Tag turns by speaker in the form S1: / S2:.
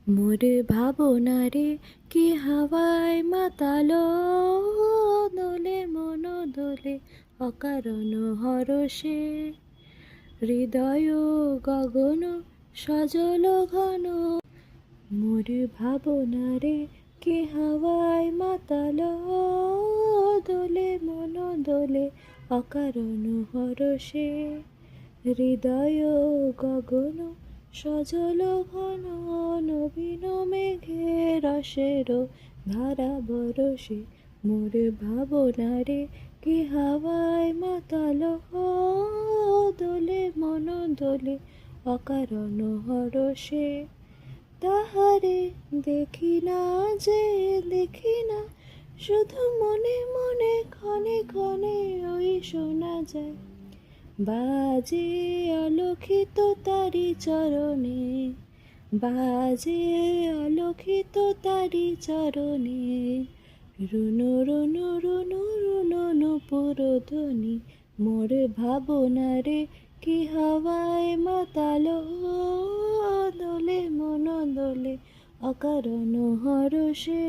S1: মোর ভাবনারে কি হাওয়ায় মাতালো, দোলে মন দোলে অকারণ হরষে। হৃদয় গগন সজল ঘন, মোর ভাবনারে কি হাওয়ায় মাতালো, দোলে মন দোলে অকারণ হরষে। হৃদয় গগন সজল ঘন, নবীন মেঘে রসের ধারা বরষে। মোর ভাবনারে কি হাওয়ায় মাতালো, দোলে মন দোলে অকারণ হরষে। তাহারে দেখি না যে দেখি না, শুধু মনে মনে ক্ষণে ক্ষণে ওই শোনা যায়। বাজে অলক্ষিত তারি চরণে, বাজে অলক্ষিত তারি চরণে। রুনু রুনু রুনু রুনু নুপুর ধ্বনি, মোর ভাবনারে কি হাওয়ায় মাতালো, দোলে মন দোলে অকারণ হরষে।